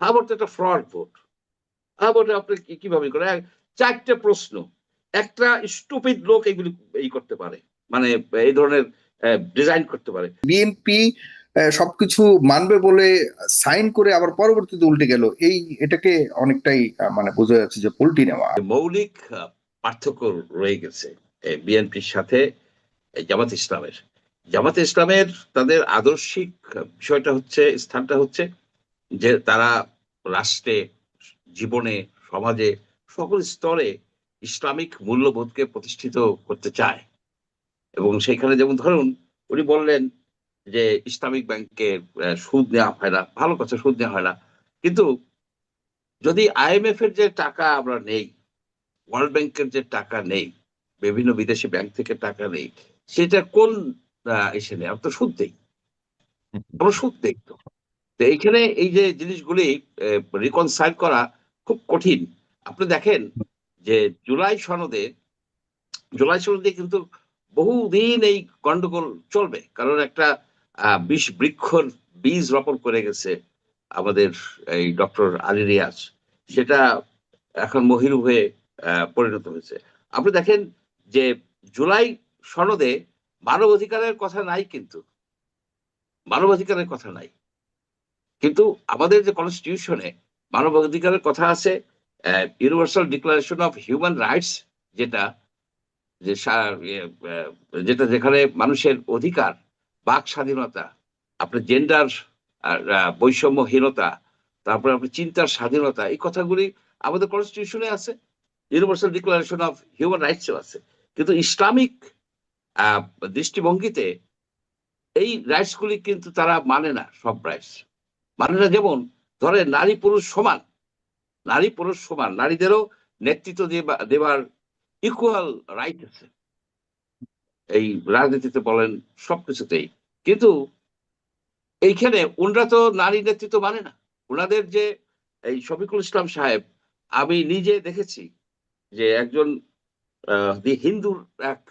আবার তো একটা ফ্রড ভোট। আবার আপনি কিভাবে করে চারটে প্রশ্ন একটা স্টুপিড লোক এগুলি এই করতে পারে, মানে এই ধরনের ডিজাইন করতে পারে। বিএনপি সবকিছু মানবে বলে সাইন করে আবার পরবর্তীতে উল্টে গেল, এটাকে অনেকটাই মানে বোঝা যাচ্ছে যে পল্টি নেওয়া। মৌলিক পার্থক্য রয়ে গেছে বিএনপির সাথে জামাত ইসলামের। জামাত ইসলামের তাদের আদর্শিক বিষয়টা হচ্ছে, স্থানটা হচ্ছে যে তারা রাষ্ট্রে, জীবনে, সমাজে সকল স্তরে ইসলামিক মূল্যবোধকে প্রতিষ্ঠিত করতে চায়। এবং সেইখানে যেমন ধরুন উনি বললেন যে ইসলামিক ব্যাংকে সুদ নেওয়া হয় না, ভালো কথা, সুদ নেওয়া হয় না, কিন্তু যদি আইএমএফ এর যে টাকা আমরা নেই, ওয়ার্ল্ড ব্যাংকের যে টাকা নেই, বিভিন্ন বিদেশি ব্যাংক থেকে টাকা নেই, সেটা কোন এসে নেই, আমরা তো সুদ দেই, আমরা সুদ দেই। তো তো এইখানে এই যে জিনিসগুলি রিকনসাইল করা খুব কঠিন। আপনি দেখেন যে জুলাই সনদে, জুলাই সনদে কিন্তু বহুদিন এই গন্ডগোল চলবে, কারণ একটা বিষ বৃক্ষর বীজ রোপণ করে গেছে আমাদের এই ডক্টর আলী রিয়াজ, সেটা এখন মহিরু হয়ে পরিণত হয়েছে। আপনি দেখেন যে জুলাই সনদে মানবাধিকারের কথা নাই, কিন্তু মানবাধিকারের কথা নাই, কিন্তু আমাদের যে কনস্টিটিউশনে মানবাধিকারের কথা আছে। Universal declaration of human rights, যেটা যে যেটা যেখানে মানুষের অধিকার, বাক স্বাধীনতা, আপনার জেন্ডার বৈষম্যহীনতা, তারপরে আপনার চিন্তার স্বাধীনতা, এই কথাগুলি আমাদের কনস্টিটিউশনে আছে, ইউনিভার্সাল ডিক্লারেশন অফ হিউম্যান রাইটসও আছে। কিন্তু ইসলামিক আহ, দৃষ্টিভঙ্গিতে এই রাইটস গুলি কিন্তু তারা মানে না, সব রাইটস মানে না। যেমন ধরে নারী পুরুষ সমান, নারী পুরুষ সমান, নারীদেরও নেতৃত্ব দেবার ইকুয়াল রাইট আছে এই রাজনীতিতে বলেন, সবকিছুতেই। কিন্তু এইখানে ওনারা তো নারী নেতৃত্ব মানে না। ওনাদের যে এই শফিকুল ইসলাম সাহেব, আমি নিজে দেখেছি যে একজন দি হিন্দুর এক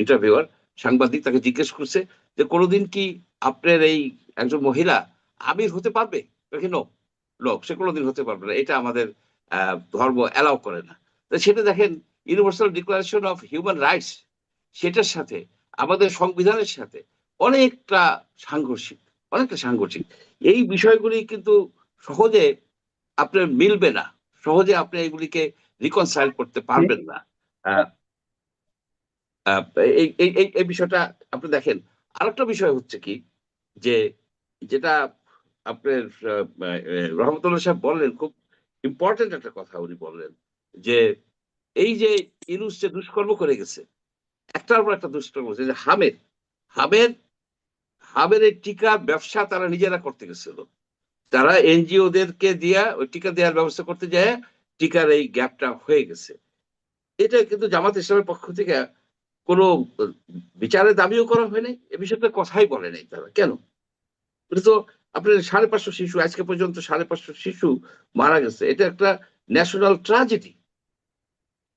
ইন্টারভিউয়ার, সাংবাদিক তাকে জিজ্ঞেস করছে যে কোনোদিন কি আপনার এই একজন মহিলা আমির হতে পারবে? নো, লোক সে কোনোদিন হতে পারবে না, এটা আমাদের ধর্ম অ্যালাউ করে না। তো সেটা দেখেন, universal declaration of human rights, সেটার সাথে আমাদের সংবিধানের সাথে অনেকটা সাংঘর্ষিক, অনেকটা সাংঘর্ষিক। এই বিষয়গুলি কিন্তু সহজে আপনার মিলবে না, সহজে আপনি এগুলিকে রিকনসাইল করতে পারবেন না। আহ, আহ, এই এই এই এই বিষয়টা আপনি দেখেন। আরেকটা বিষয় হচ্ছে কি, যে যেটা আপনার রহমতুল্লাহ সাহেব বললেন, খুব ইম্পর্টেন্ট একটা কথা উনি বললেন, যে এই যে ইউনূস যে দুষ্কর্ম করে গেছে, একটার পর একটা দুষ্কর্ম করেছে, যে হামের হামের হামের এই টিকা ব্যবসা তারা নিজেরা করতে গেছিল, তারা এনজিও দেরকে দিয়া ওই টিকা দেওয়ার ব্যবস্থা করতে যায়, টিকার এই গ্যাপটা হয়ে গেছে। এটা কিন্তু জামাত ইসলামের পক্ষ থেকে কোনো বিচারের দাবিও করা হয়নি, এ বিষয়টা কথাই বলে নাই তারা। কেন? এটা তো আপনার 550 শিশু, আজকে পর্যন্ত 550 শিশু মারা গেছে, এটা একটা ন্যাশনাল ট্রাজেডি,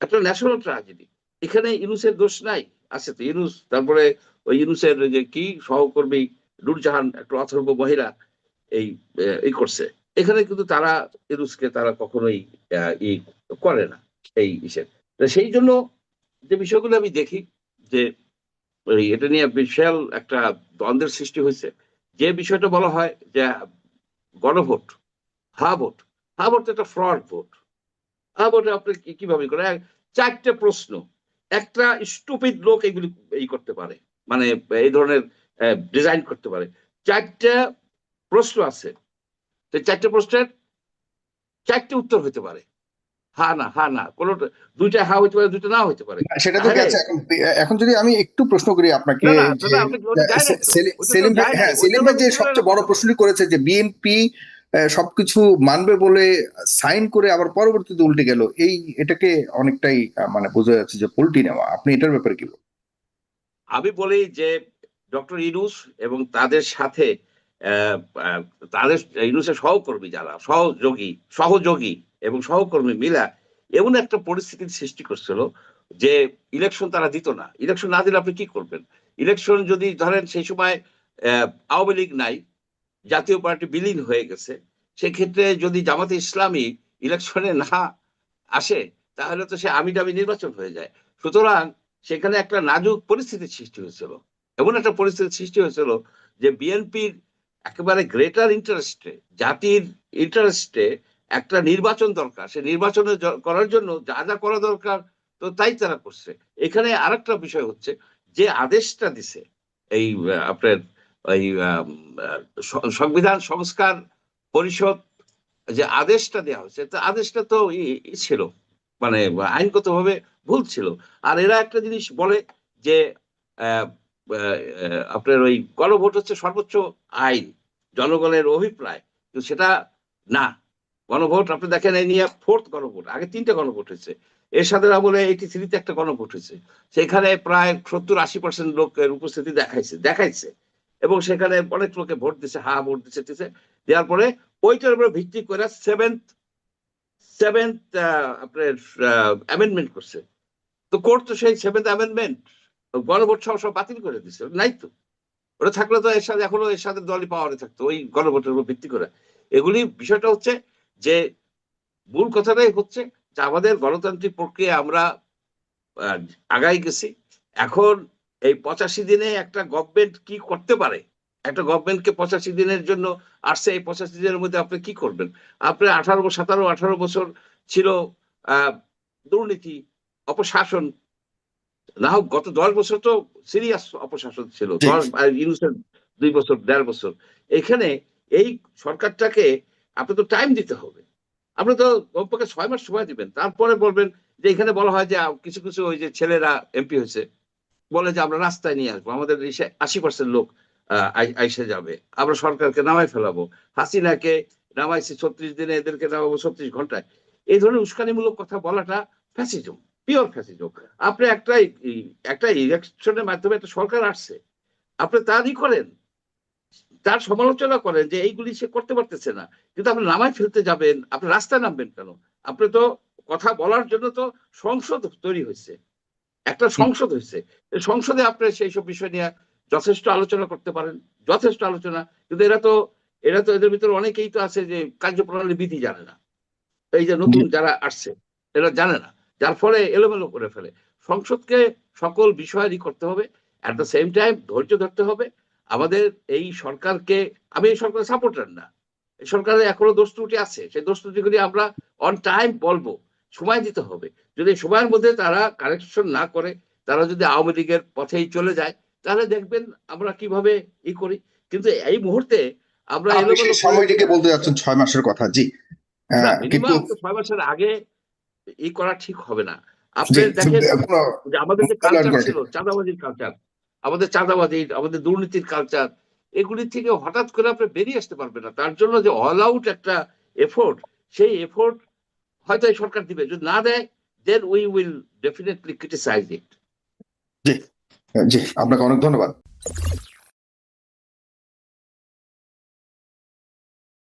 একটা ন্যাশনাল ট্রাজেডি। এখানে ইউনূসের দোষ নাই? আছে তো, ইউনূস, তারপরে ওই ইউনূসের যে কি সহকর্মী নূরজাহান, একটা অথর্ব মহিলা, এই এই করছে। এখানে কিন্তু তারা ইউনূসকে তারা কখনোই ই করে না এই ইসের। সেই জন্য যে বিষয়গুলো আমি দেখি যে এটা নিয়ে বিশাল একটা দ্বন্দ্বের সৃষ্টি হয়েছে। যে বিষয়টা বলা হয় যে গণভোট, হা ভোট, হা ভোট তো একটা ফ্রড ভোট। হা ভোটে আপনি কিভাবে করে চারটে প্রশ্ন একটা স্টুপিড লোক এগুলি এই করতে পারে, মানে এই ধরনের ডিজাইন করতে পারে। চারটা প্রশ্ন আছে, চারটে প্রশ্নের চারটে উত্তর হতে পারে, হা না, হা না, কোনো দুইটা হা হইতে পারে, দুইটা না হইতে পারে। সেটা তো তাহলে গেছে। এখন এখন যদি আমি একটু প্রশ্ন করি আপনাকে, না না যে না, আপনি ওটা যায় নাই তো, ওটা তো সেলিম ভাই, যায় নাই, হ্যাঁ, ওইটা সেলিম হলো ভাই যে মুক্তিযোদ্ধার সবচেয়ে বড় ঘোষণা। প্রশ্নটি করেছে যে বিএনপি সবকিছু মানবে বলে সাইন করে আবার পরবর্তীতে উল্টে গেল, এটাকে অনেকটাই মানে বোঝা যাচ্ছে যে পল্টি নেওয়া। আপনি এটার ব্যাপারে কি বলবেন? আমি বলি যে ডক্টর ইউনূস এবং তাদের সাথে আহ, আহ, তাদের ইউনূসের সহকর্মী, যারা সহযোগী সহযোগী এবং সহকর্মী মিলা এমন একটা পরিস্থিতির সৃষ্টি করছিল যে ইলেকশন তারা দিত না। ইলেকশন না দিলে আপনি কি করবেন? ইলেকশন যদি ধরেন সেই সময় আওয়ামী লীগ নাই, জাতীয় পার্টি বিলীন হয়ে গেছে, সেক্ষেত্রে যদি জামাতে ইসলামী ইলেকশনে না আসে তাহলে তো সে আমি ডামি নির্বাচন হয়ে যায়। সুতরাং সেখানে একটা নাজুক পরিস্থিতির সৃষ্টি হয়েছিল, এমন একটা পরিস্থিতির সৃষ্টি হয়েছিল যে বিএনপির একেবারে গ্রেটার ইন্টারেস্টে, জাতির ইন্টারেস্টে একটা নির্বাচন দরকার, সে নির্বাচনে করার জন্য যা যা করা দরকার তো তাই তারা করছে। এখানে আরেকটা বিষয় হচ্ছে যে আদেশটা দিছে এই আপনার ওই সংবিধান সংস্কার পরিষদ, যে আদেশটা দেওয়া হয়েছে, তো আদেশটা তো ছিল মানে আইনগতভাবে ভুল ছিল। আর এরা একটা জিনিস বলে যে আপনার ওই গণভোট হচ্ছে সর্বোচ্চ আইন, জনগণের অভিপ্রায়, কিন্তু সেটা না। গণভোট আপনি দেখেন এই নিয়ে ফোর্থ গণভোট, আগে 3টে গণভোট হয়েছে, এরশাদের আমলে 83-তে একটা গণভোট হয়েছে, সেখানে প্রায় 70-80% লোকের উপস্থিতি দেখাইছে এবং সেখানে অনেক লোকে ভোট দিছে, হা ভোট দিছে দেওয়ার পরে ওইটার উপরে ভিত্তি করে সেভেন্থ আপনার অ্যামেন্ডমেন্ট করছে। তো কোর্ট তো সেই সেভেন্থ অ্যামেন্ডমেন্ট গণভোট সব বাতিল করে দিছে, নাই তো। ওটা থাকলে তো এর সাথে এখনো এর সাথে দলই পাওয়ারে থাকতো ওই গণভোটের উপর ভিত্তি করে। এগুলি বিষয়টা হচ্ছে যে মূল কথাটাই হচ্ছে যে আমাদের গণতান্ত্রিক প্রক্রিয়া আমরা আগাই গেছি। এখন এই 85 দিনে একটা গভর্নমেন্ট কি করতে পারে, একটা গভর্নমেন্টকে 85 দিনের জন্য আসছে, এই 85 দিনের মধ্যে আপনি কি করবেন? আপনি 18 বছর ছিল দুর্নীতি, অপশাসন, না হোক গত 10 বছর তো সিরিয়াস অপশাসন ছিল, 2 বছর 1.5 বছর। এখানে এই সরকারটাকে আপনি তো টাইম দিতে হবে, আপনি তো কমপক্ষে 6 মাস সময় দিবেন, তারপরে বলবেন যে এখানে বলা হয় যে কিছু কিছু ওই যে ছেলেরা এমপি হয়েছে বলে যে আমরা রাস্তায় নিয়ে আসবো, আমাদের 80% লোক আইসে যাবে, আমরা সরকারকে নামাই ফেলাবো, হাসিনাকে নামাইছি 36 দিনে, এদেরকে নামাবো 36 ঘন্টায়। এই ধরনের উস্কানিমূলক কথা বলাটা ফ্যাসিজম, পিওর ফ্যাসিজম। আপনি একটা ইলেকশনের মাধ্যমে একটা সরকার আসছে, আপনি তারই করেন, তার সমালোচনা করেন যে এইগুলি সে করতে পারতেছে না, কিন্তু আপনি নামায় ফেলতে যাবেন, আপনি রাস্তায় নামবেন কেন? আপনি তো কথা বলার জন্য তো সংসদ তৈরি হয়েছে, একটা সংসদ হয়েছে, সংসদে আপনি সেই সব বিষয় নিয়ে যথেষ্ট আলোচনা করতে পারেন, যথেষ্ট আলোচনা। কিন্তু এরা তো এদের ভিতরে অনেকেই তো আছে যে কার্যপ্রণালী বিধি জানে না, এই যে নতুন যারা আসছে এরা জানে না, যার ফলে এলোমেলো করে ফেলে। সংসদকে সকল বিষয়েরই করতে হবে, অ্যাট দ্য সেম টাইম ধৈর্য ধরতে হবে। আমাদের এই সরকারকে, আমি এই সরকারের সাপোর্টার না, এই সরকারের এখনো দোষ ত্রুটি আছে, সেই দোষ ত্রুটিগুলি আমরা অন টাইম বলবো, সময় দিতে হবে। যদি সময়ের মধ্যে তারা কারেকশন না করে, তারা যদি আওয়ামী লীগের পথেই চলে যায়, তাহলে দেখবেন আমরা কিভাবে করি। কিন্তু এই মুহূর্তে আমরা আপনি সেই সময়টিকে বলতে যাচ্ছেন 6 মাসের কথা? জি, কিন্তু মিনিমাম 6 মাসের আগে করা ঠিক হবে না। আপনি দেখেন যে আমাদের যে কালচার ছিল চাঁদাবাজির কালচার, আমাদের চাঁদাবাজি, আমাদের দুর্নীতির কালচার, এগুলি থেকে হঠাৎ করে আপনি বেরিয়ে আসতে পারবেন না। তার জন্য যে অল আউট একটা এফোর্ট, সেই এফোর্ট হয়তো এই সরকার দিবে, যদি না দেয় then we will definitely criticise it. জি জি, আপনাকে অনেক ধন্যবাদ।